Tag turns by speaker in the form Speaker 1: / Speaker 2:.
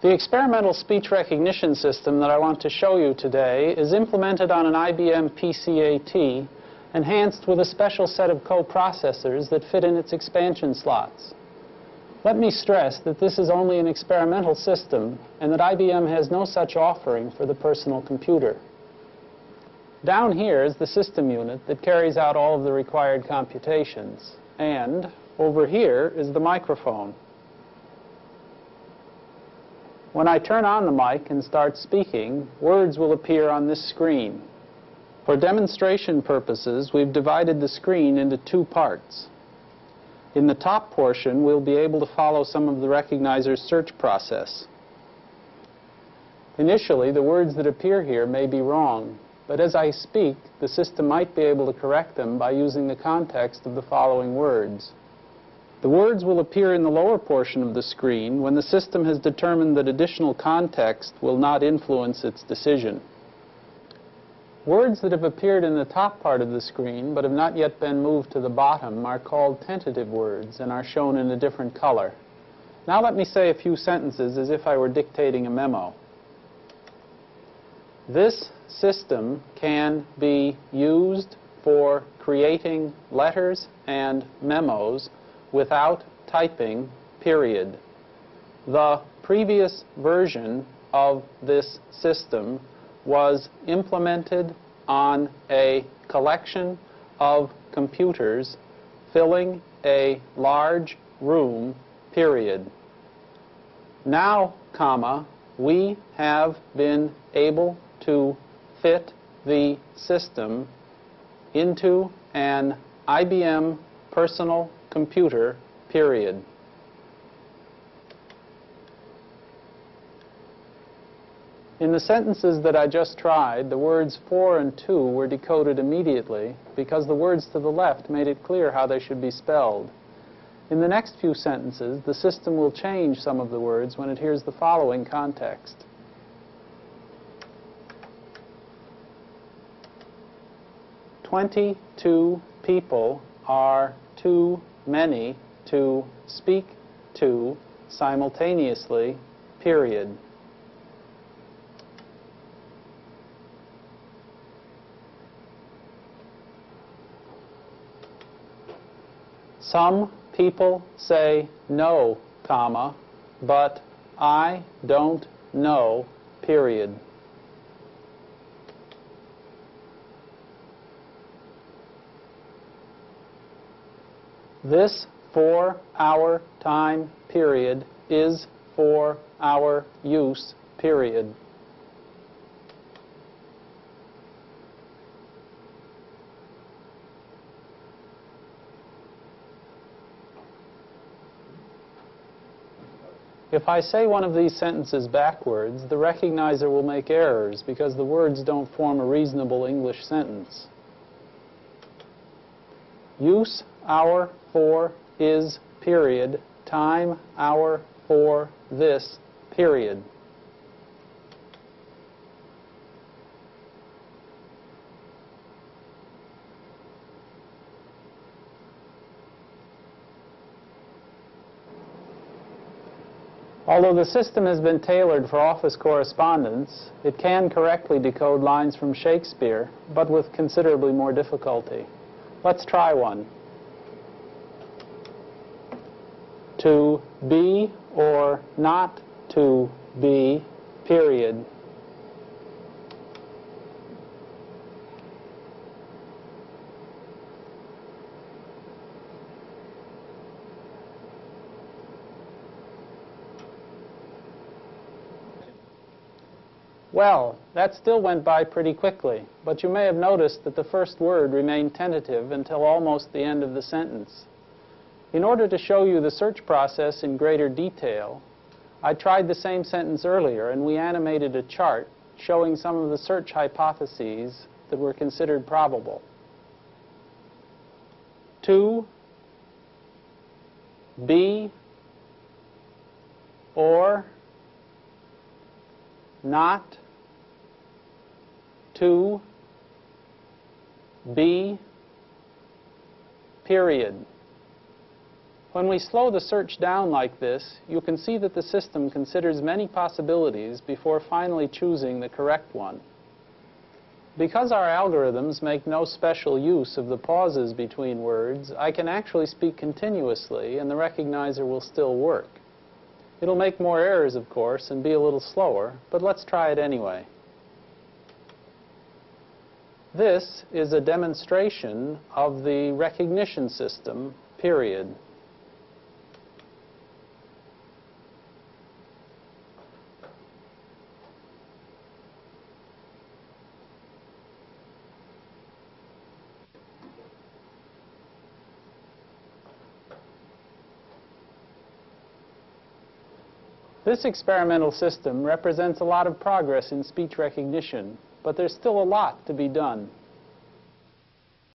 Speaker 1: The experimental speech recognition system that I want to show you today is implemented on an IBM PCAT, enhanced with a special set of coprocessors that fit in its expansion slots. Let me stress that this is only an experimental system and that IBM has no such offering for the personal computer. Down here is the system unit that carries out all of the required computations, and over here is the microphone. When I turn on the mic and start speaking, words will appear on this screen. For demonstration purposes, we've divided the screen into two parts. In the top portion, we'll be able to follow some of the recognizer's search process. Initially, the words that appear here may be wrong, but as I speak, the system might be able to correct them by using the context of the following words. The words will appear in the lower portion of the screen when the system has determined that additional context will not influence its decision. Words that have appeared in the top part of the screen but have not yet been moved to the bottom are called tentative words and are shown in a different color. Now let me say a few sentences as if I were dictating a memo. This system can be used for creating letters and memos without typing, period. The previous version of this system was implemented on a collection of computers filling a large room, period. Now, comma, we have been able to fit the system into an IBM personal computer, period. In the sentences that I just tried, the words for and to were decoded immediately because the words to the left made it clear how they should be spelled. In the next few sentences, the system will change some of the words when it hears the following context. "22 people are too many to speak to simultaneously, period." Some people say no, comma, but I don't know, period. This 4-hour time period is for our use, period. If I say one of these sentences backwards, the recognizer will make errors because the words don't form a reasonable English sentence. Use hour for is, period, time hour for this, period. Although the system has been tailored for office correspondence, it can correctly decode lines from Shakespeare, but with considerably more difficulty. Let's try one. To be or not to be, period. Well, that still went by pretty quickly, but you may have noticed that the first word remained tentative until almost the end of the sentence. In order to show you the search process in greater detail, I tried the same sentence earlier, and we animated a chart showing some of the search hypotheses that were considered probable. To be or not to be, period. When we slow the search down like this, you can see that the system considers many possibilities before finally choosing the correct one. Because our algorithms make no special use of the pauses between words, I can actually speak continuously and the recognizer will still work. It'll make more errors, of course, and be a little slower, but let's try it anyway. This is a demonstration of the recognition system, period. This experimental system represents a lot of progress in speech recognition, but there's still a lot to be done.